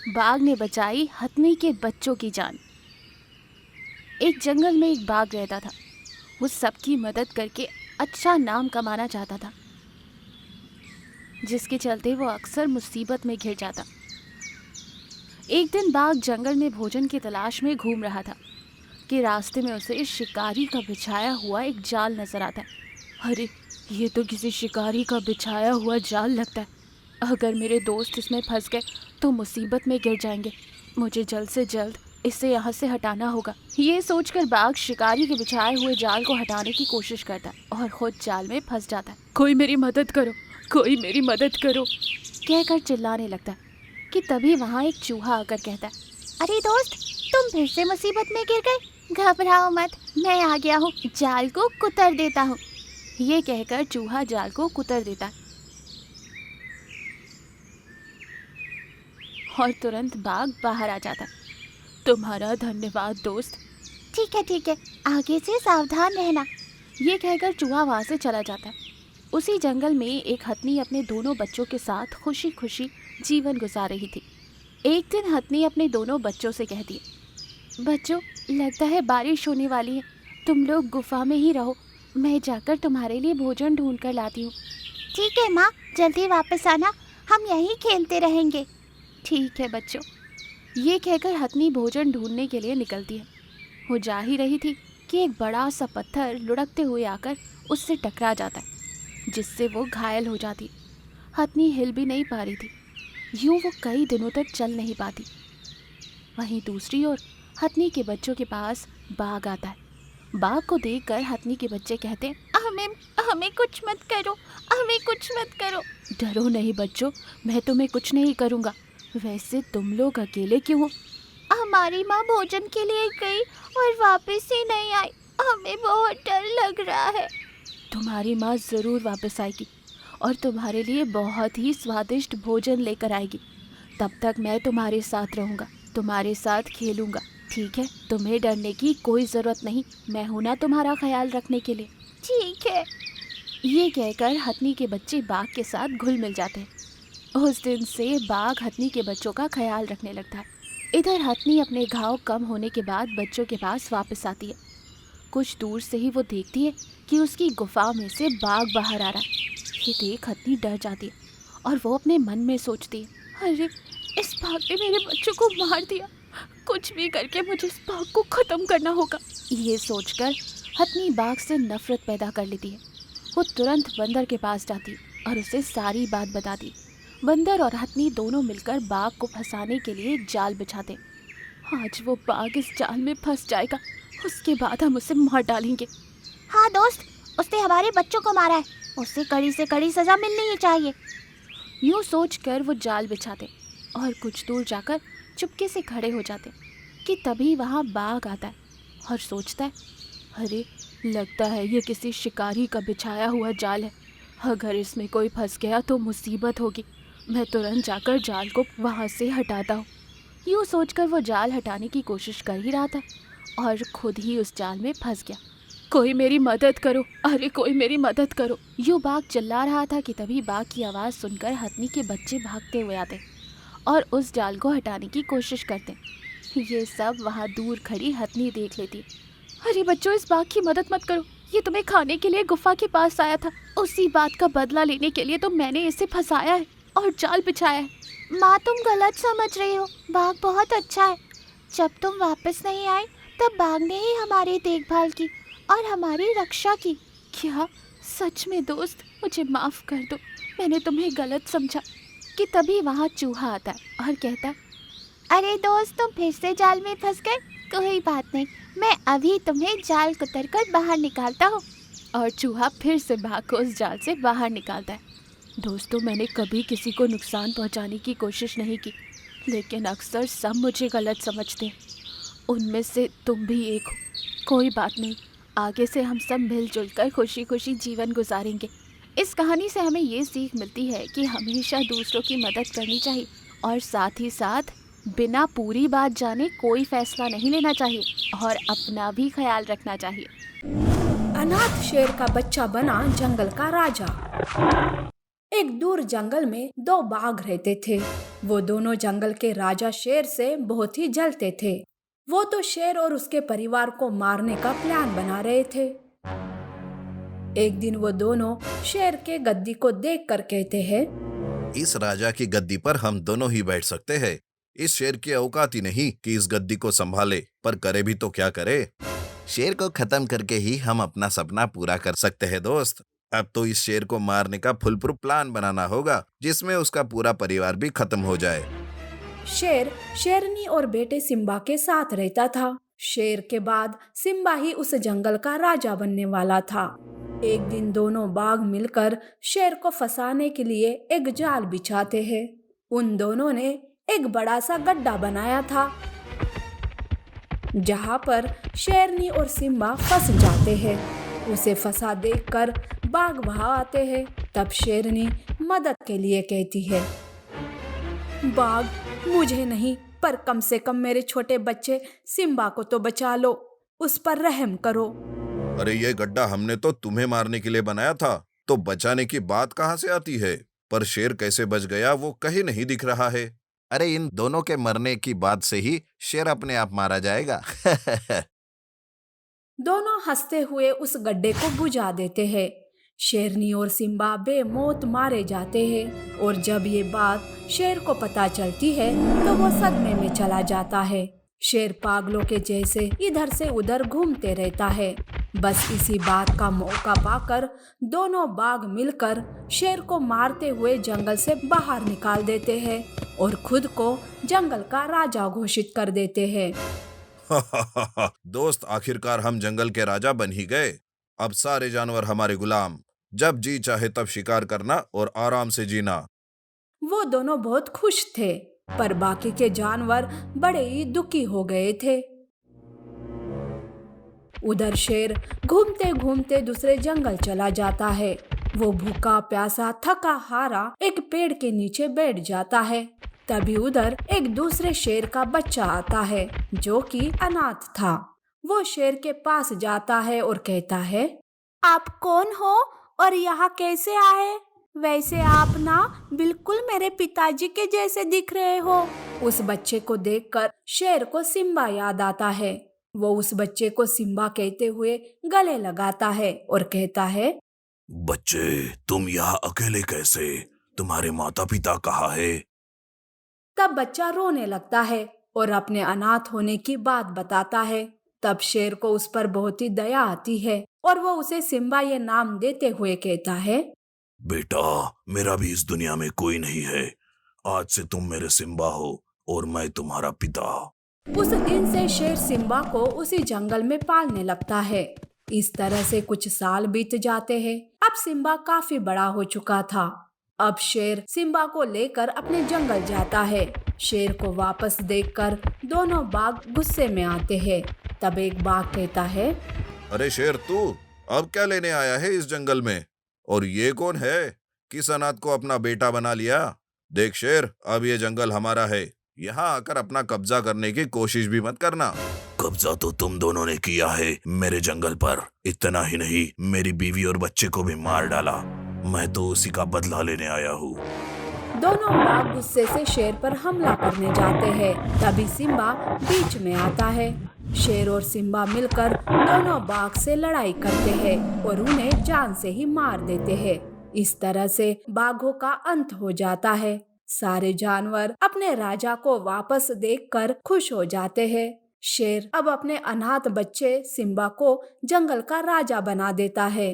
बाघ ने बचाई हथनी के बच्चों की जान। एक जंगल में एक बाघ रहता था। वो सबकी मदद करके अच्छा नाम कमाना चाहता था, जिसके चलते वो अक्सर मुसीबत में घिर जाता। एक दिन बाघ जंगल में भोजन की तलाश में घूम रहा था कि रास्ते में उसे शिकारी का बिछाया हुआ एक जाल नजर आता है। अरे, ये तो किसी शिकारी का बिछाया हुआ जाल लगता है। अगर मेरे दोस्त इसमें फंस गए तो मुसीबत में गिर जाएंगे। मुझे जल्द से जल्द इसे यहाँ से हटाना होगा। ये सोचकर बाघ शिकारी के बिछाए हुए जाल को हटाने की कोशिश करता है और खुद जाल में फंस जाता है। कोई मेरी मदद करो, कोई मेरी मदद करो, कहकर चिल्लाने लगता है कि तभी वहाँ एक चूहा आकर कहता है, अरे दोस्त, तुम फिर से मुसीबत में गिर गए। घबराओ मत, मैं आ गया हूँ, जाल को कुतर देता हूँ। ये कहकर चूहा जाल को कुतर देता है और तुरंत बाघ बाहर आ जाता है। तुम्हारा धन्यवाद दोस्त। ठीक है, आगे से सावधान रहना। ये कहकर चूहा वहाँ से चला जाता है। उसी जंगल में एक हथनी अपने दोनों बच्चों के साथ खुशी खुशी जीवन गुजार रही थी। एक दिन हथनी अपने दोनों बच्चों से कहती है, बच्चों, लगता है बारिश होने वाली है। तुम लोग गुफा में ही रहो, मैं जाकर तुम्हारे लिए भोजन ढूंढ कर लाती हूँ। ठीक है माँ, जल्दी वापस आना, हम यहीं खेलते रहेंगे। ठीक है बच्चों। ये कहकर हथनी भोजन ढूंढने के लिए निकलती है। वो जा ही रही थी कि एक बड़ा सा पत्थर लुढ़कते हुए आकर उससे टकरा जाता है, जिससे वो घायल हो जाती। हथनी हिल भी नहीं पा रही थी। यूँ वो कई दिनों तक चल नहीं पाती। वहीं दूसरी ओर हथनी के बच्चों के पास बाघ आता है। बाघ को देखकर हथनी के बच्चे कहते हैं, हमें कुछ मत करो, हमें कुछ मत करो। डरो नहीं बच्चों, मैं तुम्हें कुछ नहीं करूँगा। वैसे तुम लोग अकेले क्यों हो? हमारी माँ भोजन के लिए गई और वापस ही नहीं आई। हमें बहुत डर लग रहा है। तुम्हारी माँ ज़रूर वापस आएगी और तुम्हारे लिए बहुत ही स्वादिष्ट भोजन लेकर आएगी। तब तक मैं तुम्हारे साथ रहूँगा, तुम्हारे साथ खेलूँगा। ठीक है, तुम्हें डरने की कोई ज़रूरत नहीं, मैं हूँ ना तुम्हारा ख्याल रखने के लिए। ठीक है। ये कहकर हथनी के बच्चे बाघ के साथ घुल मिल जाते हैं। उस दिन से बाघ हथनी के बच्चों का ख्याल रखने लगता है। इधर हथनी अपने घाव कम होने के बाद बच्चों के पास वापस आती है। कुछ दूर से ही वो देखती है कि उसकी गुफा में से बाघ बाहर आ रहा है। ये देख हथनी डर जाती है और वो अपने मन में सोचती है, अरे, इस बाघ ने मेरे बच्चों को मार दिया। कुछ भी करके मुझे इस बाघ को ख़त्म करना होगा। ये सोचकर हथनी बाघ से नफरत पैदा कर लेती है। वो तुरंत बंदर के पास जाती और उसे सारी बात बताती। बंदर और हथनी दोनों मिलकर बाघ को फंसाने के लिए एक जाल बिछाते। आज वो बाघ इस जाल में फंस जाएगा, उसके बाद हम उसे मार डालेंगे। हाँ दोस्त, उसने हमारे बच्चों को मारा है, उसे कड़ी से कड़ी सज़ा मिलनी ही चाहिए। यूँ सोचकर वो जाल बिछाते और कुछ दूर जाकर चुपके से खड़े हो जाते कि तभी वहाँ बाघ आता है और सोचता है, अरे, लगता है ये किसी शिकारी का बिछाया हुआ जाल है। अगर इसमें कोई फंस गया तो मुसीबत होगी। मैं तुरंत जाकर जाल को वहाँ से हटाता हूँ। यूँ सोचकर वो जाल हटाने की कोशिश कर ही रहा था और खुद ही उस जाल में फंस गया। कोई मेरी मदद करो, अरे कोई मेरी मदद करो। यूँ बाघ चिल्ला रहा था कि तभी बाघ की आवाज़ सुनकर हथनी के बच्चे भागते हुए आते और उस जाल को हटाने की कोशिश करते। ये सब वहाँ दूर खड़ी हथनी देख लेती। अरे बच्चों, इस बाघ की मदद मत करो, ये तुम्हें खाने के लिए गुफा के पास आया था। उसी बात का बदला लेने के लिए तो मैंने इसे फंसाया है और जाल बिछाया है। माँ, तुम गलत समझ रही हो, बाघ बहुत अच्छा है। जब तुम वापस नहीं आए तब बाघ ने ही हमारी देखभाल की और हमारी रक्षा की। क्या? सच में दोस्त, मुझे माफ़ कर दो, मैंने तुम्हें गलत समझा। कि तभी वहाँ चूहा आता है और कहता है, अरे दोस्त, तुम फिर से जाल में फंस गए। कोई बात नहीं, मैं अभी तुम्हें जाल कुतर कर बाहर निकालता हूँ। और चूहा फिर से बाघ को उस जाल से बाहर निकालता है। दोस्तों, मैंने कभी किसी को नुकसान पहुँचाने की कोशिश नहीं की, लेकिन अक्सर सब मुझे गलत समझते हैं। उनमें से तुम भी एक हो। कोई बात नहीं, आगे से हम सब मिलजुल कर खुशी खुशी जीवन गुजारेंगे। इस कहानी से हमें ये सीख मिलती है कि हमेशा दूसरों की मदद करनी चाहिए और साथ ही साथ बिना पूरी बात जाने कोई फैसला नहीं लेना चाहिए और अपना भी ख्याल रखना चाहिए। अनाथ शेर का बच्चा बना जंगल का राजा। एक दूर जंगल में दो बाघ रहते थे। वो दोनों जंगल के राजा शेर से बहुत ही जलते थे। वो तो शेर और उसके परिवार को मारने का प्लान बना रहे थे। एक दिन वो दोनों शेर के गद्दी को देखकर कहते हैं, इस राजा की गद्दी पर हम दोनों ही बैठ सकते हैं। इस शेर की औकात ही नहीं कि इस गद्दी को संभाले, पर करे भी तो क्या करे। शेर को खत्म करके ही हम अपना सपना पूरा कर सकते हैं दोस्त। अब तो इस शेर को मारने का फुल प्रूफ प्लान बनाना होगा, जिसमें उसका पूरा परिवार भी खत्म हो जाए। शेर शेरनी और बेटे सिम्बा के साथ रहता था। शेर के बाद सिम्बा ही उस जंगल का राजा बनने वाला था। एक दिन दोनों बाघ मिलकर शेर को फंसाने के लिए एक जाल बिछाते हैं। उन दोनों ने एक बड़ा सा गड्ढा बनाया था, जहां पर शेरनी और सिम्बा फंस जाते हैं। उसे फंसा देखकर बाघ वहां आते हैं। तब शेरनी मदद के लिए कहती है, बाघ, मुझे नहीं, पर कम से कम मेरे छोटे बच्चे सिम्बा को तो बचा लो, उस पर रहम करो। अरे ये गड्ढा हमने तो तुम्हें मारने के लिए बनाया था, तो बचाने की बात कहाँ से आती है? पर शेर कैसे बच गया वो कहीं नहीं दिख रहा है। अरे इन दोनों के मरने की बात से ही शेर अपने आप मारा जाएगा। दोनों हंसते हुए उस गड्ढे को बुझा देते हैं। शेरनी और सिम्बा बेमौत मारे जाते हैं और जब ये बात शेर को पता चलती है तो वो सदमे में चला जाता है। शेर पागलों के जैसे इधर से उधर घूमते रहता है। बस इसी बात का मौका पाकर दोनों बाघ मिलकर शेर को मारते हुए जंगल से बाहर निकाल देते हैं और खुद को जंगल का राजा घोषित कर देते हैं। दोस्त, आखिरकार हम जंगल के राजा बन ही गए। अब सारे जानवर हमारे गुलाम। जब जी चाहे तब शिकार करना और आराम से जीना। वो दोनों बहुत खुश थे, पर बाकी के जानवर बड़े ही दुखी हो गए थे। उधर शेर घूमते घूमते दूसरे जंगल चला जाता है। वो भूखा प्यासा थका हारा एक पेड़ के नीचे बैठ जाता है। तभी उधर एक दूसरे शेर का बच्चा आता है, जो कि अनाथ था। वो शेर के पास जाता है और कहता है, आप कौन हो और यहाँ कैसे आए? वैसे आप ना बिल्कुल मेरे पिताजी के जैसे दिख रहे हो। उस बच्चे को देखकर शेर को सिम्बा याद आता है। वो उस बच्चे को सिम्बा कहते हुए गले लगाता है और कहता है, बच्चे, तुम यहाँ अकेले कैसे? तुम्हारे माता पिता कहाँ है? तब बच्चा रोने लगता है और अपने अनाथ होने की बात बताता है। तब शेर को उस पर बहुत ही दया आती है और वो उसे सिम्बा ये नाम देते हुए कहता है, बेटा, मेरा भी इस दुनिया में कोई नहीं है। आज से तुम मेरे सिम्बा हो और मैं तुम्हारा पिता। उस दिन से शेर सिम्बा को उसी जंगल में पालने लगता है। इस तरह से कुछ साल बीत जाते हैं। अब सिम्बा काफी बड़ा हो चुका था। अब शेर सिम्बा को लेकर अपने जंगल जाता है। शेर को वापस देखकर दोनों बाघ गुस्से में आते हैं। तब एक बाघ कहता है, अरे शेर, तू अब क्या लेने आया है इस जंगल में? और ये कौन है? किस अनाथ को अपना बेटा बना लिया? देख शेर, अब ये जंगल हमारा है। यहाँ आकर अपना कब्जा करने की कोशिश भी मत करना। कब्जा तो तुम दोनों ने किया है मेरे जंगल पर। इतना ही नहीं, मेरी बीवी और बच्चे को भी मार डाला। मैं तो उसी का बदला लेने आया हूँ। दोनों बाघ गुस्से से शेर पर हमला करने जाते हैं। तभी सिम्बा बीच में आता है। शेर और सिम्बा मिलकर दोनों बाघ से लड़ाई करते हैं और उन्हें जान से ही मार देते हैं। इस तरह से बाघों का अंत हो जाता है। सारे जानवर अपने राजा को वापस देखकर खुश हो जाते हैं। शेर अब अपने अनाथ बच्चे सिम्बा को जंगल का राजा बना देता है।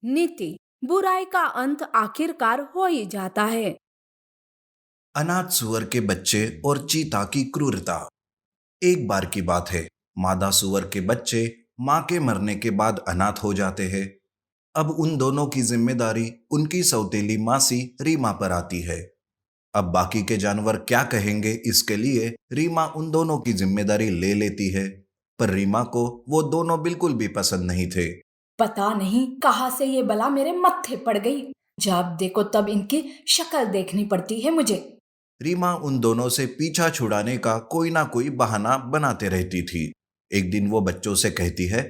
नीति: बुराई का अंत आखिरकार हो ही जाता है। अनाथ सुअर के बच्चे और चीता की क्रूरता। एक बार की बात है, मादा सुअर के बच्चे मां के मरने के बाद अनाथ हो जाते हैं। अब उन दोनों की जिम्मेदारी उनकी सौतेली मासी रीमा पर आती है। अब बाकी के जानवर क्या कहेंगे, इसके लिए रीमा उन दोनों की जिम्मेदारी ले लेती है। पर रीमा को वो दोनों बिल्कुल भी पसंद नहीं थे। पता नहीं कहाँ से ये बला मेरे मत्थे पड़ गई। जब देखो तब इनकी शक्ल देखनी पड़ती है मुझे। रीमा उन दोनों से पीछा छुड़ाने का कोई ना कोई बहाना बनाते रहती थी। एक दिन वो बच्चों से कहती है,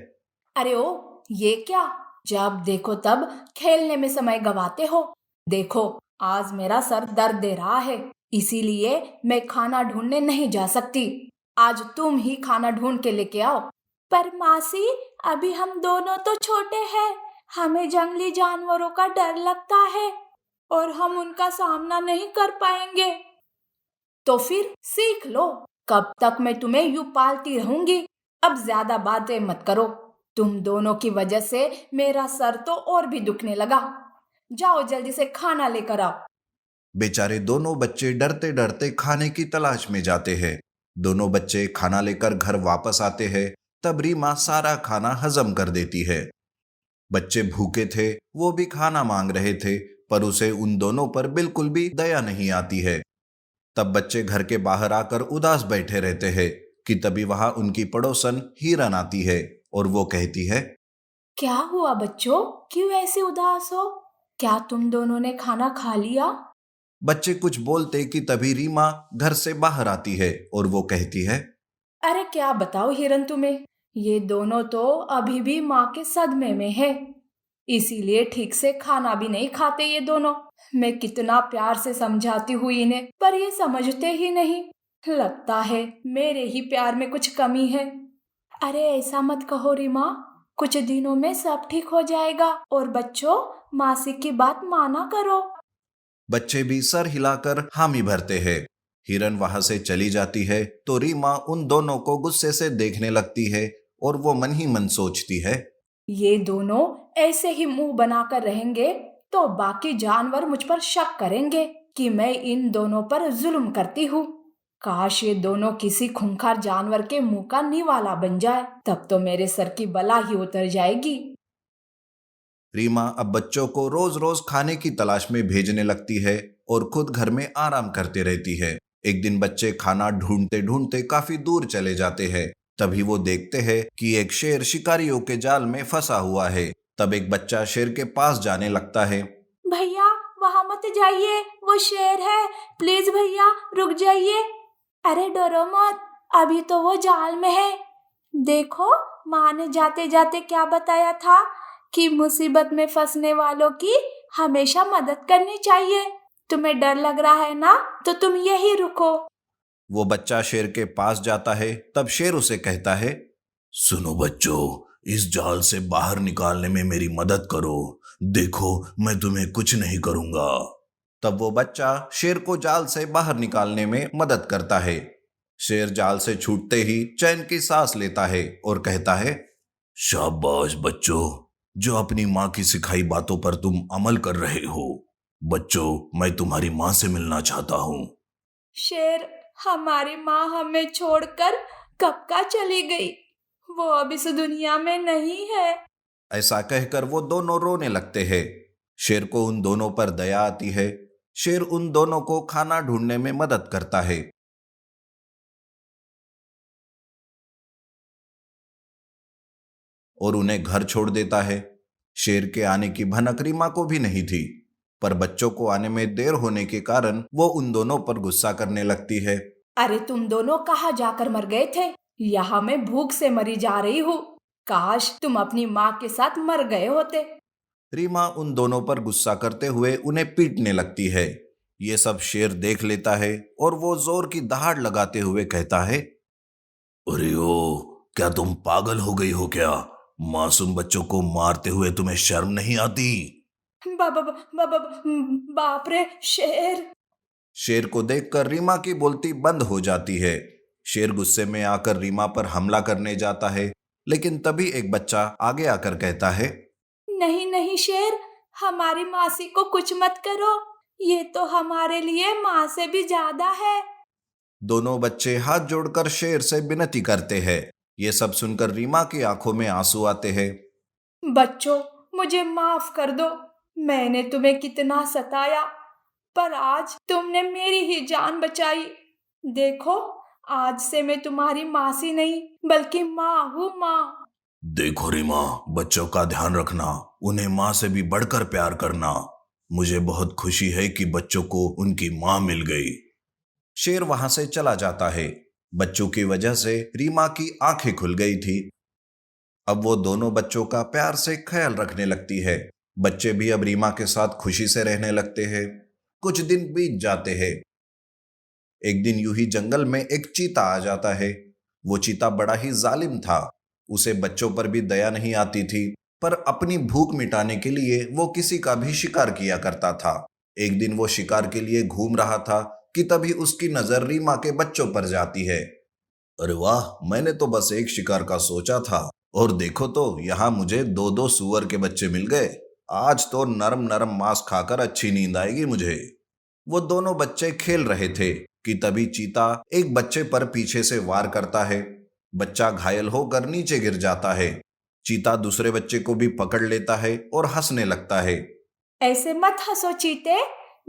अरे ओ, ये क्या, जब देखो तब खेलने में समय गवाते हो। देखो, आज मेरा सर दर्द दे रहा है, इसीलिए मैं खाना ढूंढने नहीं जा सकती। आज तुम ही खाना ढूंढ के लेके आओ। पर मासी, अभी हम दोनों तो छोटे हैं, हमें जंगली जानवरों का डर लगता है और हम उनका सामना नहीं कर पाएंगे। तो फिर सीख लो। कब तक मैं तुम्हें यूं पालती रहूंगी? अब ज्यादा बातें मत करो। तुम दोनों की वजह से मेरा सर तो और भी दुखने लगा। जाओ जल्दी से खाना लेकर आओ। बेचारे दोनों बच्चे डरते डरते खाने की तलाश में जाते हैं। दोनों बच्चे खाना लेकर घर वापस आते हैं। तब रीमा सारा खाना हजम कर देती है। बच्चे भूखे थे, वो भी खाना मांग रहे थे, पर उसे उन दोनों पर बिल्कुल भी दया नहीं आती है। तब बच्चे घर के बाहर आकर उदास बैठे रहते हैं कि तभी वहां उनकी पड़ोसन हिरन आती है और वो कहती है, क्या हुआ बच्चों, क्यों ऐसे उदास हो? क्या तुम दोनों ने खाना खा लिया? बच्चे कुछ बोलते कि तभी रीमा घर से बाहर आती है और वो कहती है, अरे क्या बताओ हिरन तुम्हें, ये दोनों तो अभी भी माँ के सदमे में है, इसीलिए ठीक से खाना भी नहीं खाते ये दोनों। मैं कितना प्यार से समझाती हूँ इन्हें, पर ये समझते ही नहीं। लगता है मेरे ही प्यार में कुछ कमी है। अरे ऐसा मत कहो रीमा, कुछ दिनों में सब ठीक हो जाएगा। और बच्चों, मासी की बात माना करो। बच्चे भी सर हिलाकर हामी भरते हैं। हिरन वहां से चली जाती है तो रीमा उन दोनों को गुस्से से देखने लगती है और वो मन ही मन सोचती है, ये दोनों ऐसे ही मुंह बनाकर रहेंगे तो बाकी जानवर मुझ पर शक करेंगे कि मैं इन दोनों पर जुल्म करती हूँ। काश ये दोनों किसी खूंखार जानवर के मुंह का निवाला बन जाए, तब तो मेरे सर की बला ही उतर जाएगी। रीमा अब बच्चों को रोज रोज खाने की तलाश में भेजने लगती है और खुद घर में आराम करते रहती है। एक दिन बच्चे खाना ढूंढते ढूंढते काफी दूर चले जाते हैं। तभी वो देखते हैं कि एक शेर शिकारियों के जाल में फंसा हुआ है। तब एक बच्चा शेर के पास जाने लगता है। भैया, वहां मत जाइए, वो शेर है, प्लीज भैया रुक जाइए। अरे डरो मत, अभी तो वो जाल में है। देखो, माँ ने जाते जाते क्या बताया था कि मुसीबत में फंसने वालों की हमेशा मदद करनी चाहिए। तुम्हें डर लग रहा है ना, तो तुम यही रुको। वो बच्चा शेर के पास जाता है। तब शेर उसे कहता है, सुनो बच्चों, इस जाल से बाहर निकालने में मेरी मदद करो। देखो, मैं तुम्हें कुछ नहीं करूंगा। तब वो बच्चा शेर को जाल से बाहर निकालने में मदद करता है। शेर जाल से छूटते ही चैन की सांस लेता है और कहता है, शाबाश बच्चों, जो अपनी माँ की सिखाई बातों पर तुम अमल कर रहे हो। बच्चों, मैं तुम्हारी माँ से मिलना चाहता हूँ। शेर, हमारी माँ हमें छोड़कर कब का चली गई, वो अब इस दुनिया में नहीं है। ऐसा कहकर वो दोनों रोने लगते हैं। शेर को उन दोनों पर दया आती है। शेर उन दोनों को खाना ढूंढने में मदद करता है और उन्हें घर छोड़ देता है। शेर के आने की भनक रीमा को भी नहीं थी, पर बच्चों को आने में देर होने के कारण वो उन दोनों पर गुस्सा करने लगती है। अरे तुम दोनों कहाँ जाकर मर गए थे? यहाँ मैं भूख से मरी जा रही हूँ। काश तुम अपनी माँ के साथ मर गए होते। रीमा उन दोनों पर गुस्सा करते हुए उन्हें पीटने लगती है। ये सब शेर देख लेता है और वो जोर की दहाड़ लगाते हुए कहता है, अरे ओ, क्या तुम पागल हो गई हो क्या? मासूम बच्चों को मारते हुए तुम्हें शर्म नहीं आती? बाप रे, शेर! शेर को देखकर रीमा की बोलती बंद हो जाती है। शेर गुस्से में आकर रीमा पर हमला करने जाता है, लेकिन तभी एक बच्चा आगे आकर कहता है, नहीं नहीं शेर, हमारी मासी को कुछ मत करो, ये तो हमारे लिए माँ से भी ज्यादा है। दोनों बच्चे हाथ जोड़कर शेर से विनती करते हैं। ये सब सुनकर रीमा की आंखों में आंसू आते हैं। बच्चों, मुझे माफ कर दो, मैंने तुम्हें कितना सताया, पर आज तुमने मेरी ही जान बचाई। देखो, आज से मैं तुम्हारी मासी नहीं बल्कि माँ हूँ, माँ। देखो रीमा, बच्चों का ध्यान रखना, उन्हें माँ से भी बढ़कर प्यार करना। मुझे बहुत खुशी है कि बच्चों को उनकी माँ मिल गई। शेर वहां से चला जाता है। बच्चों की वजह से रीमा की आंखें खुल गई थी। अब वो दोनों बच्चों का प्यार से ख्याल रखने लगती है। बच्चे भी अब रीमा के साथ खुशी से रहने लगते हैं। कुछ दिन बीत जाते हैं। एक दिन यूं ही जंगल में एक चीता आ जाता है। वो चीता बड़ा ही जालिम था। उसे बच्चों पर भी दया नहीं आती थी, पर अपनी भूख मिटाने के लिए वो किसी का भी शिकार किया करता था। एक दिन वो शिकार के लिए घूम रहा था कि तभी उसकी नजर रीमा के बच्चों पर जाती है। अरे वाह, मैंने तो बस एक शिकार का सोचा था और देखो तो यहाँ मुझे दो दो सूअर के बच्चे मिल गए। आज तो नरम नरम मांस खाकर अच्छी नींद आएगी मुझे। वो दोनों बच्चे खेल रहे थे कि तभी चीता एक बच्चे पर पीछे से वार करता है। बच्चा घायल होकर नीचे गिर जाता है। चीता दूसरे बच्चे को भी पकड़ लेता है और हंसने लगता है। ऐसे मत हंसो चीते,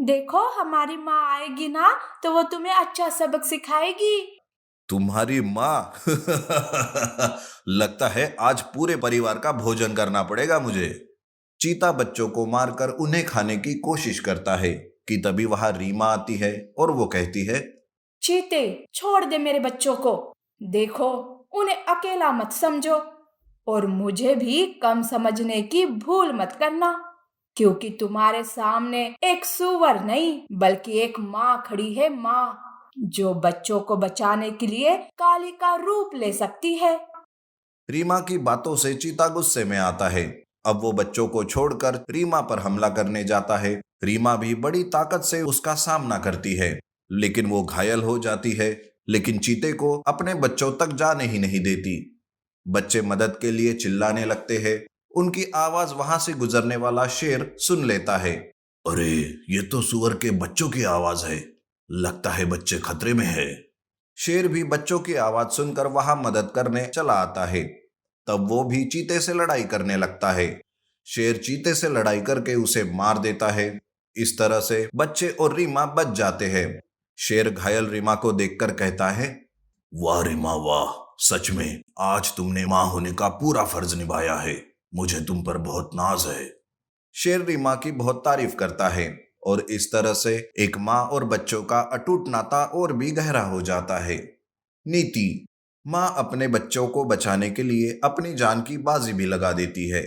देखो हमारी माँ आएगी ना तो वो तुम्हें अच्छा सबक सिखाएगी। तुम्हारी माँ? लगता है आज पूरे परिवार का भोजन करना पड़ेगा मुझे। चीता बच्चों को मारकर उन्हें खाने की कोशिश करता है कि तभी वहां रीमा आती है और वो कहती है, चीते छोड़ दे मेरे बच्चों को, देखो उन्हें अकेला मत समझो और मुझे भी कम समझने की भूल मत करना, क्योंकि तुम्हारे सामने एक सूअर नहीं बल्कि एक माँ खड़ी है, माँ जो बच्चों को बचाने के लिए काली का रूप ले सकती है। रीमा की बातों से चीता गुस्से में आता है। अब वो बच्चों को छोड़कर रीमा पर हमला करने जाता है। रीमा भी बड़ी ताकत से उसका सामना करती है, लेकिन वो घायल हो जाती है। लेकिन चीते को अपने बच्चों तक जाने ही नहीं देती। बच्चे मदद के लिए चिल्लाने लगते हैं। उनकी आवाज वहां से गुजरने वाला शेर सुन लेता है। अरे, ये तो सूअर के बच्चों की आवाज है, लगता है बच्चे खतरे में है। शेर भी बच्चों की आवाज सुनकर वहां मदद करने चला आता है। तब वो भी चीते से लड़ाई करने लगता है। शेर चीते से लड़ाई करके उसे मार देता है। इस तरह से बच्चे और रीमा बच जाते हैं। शेर घायल रीमा को देखकर कहता है, वाह रीमा वाह, सच में आज तुमने मां होने का पूरा फर्ज निभाया है, मुझे तुम पर बहुत नाज है। शेर रीमा की बहुत तारीफ करता है और इस तरह से एक माँ और बच्चों का अटूट नाता और भी गहरा हो जाता है। नीति: माँ अपने बच्चों को बचाने के लिए अपनी जान की बाजी भी लगा देती है।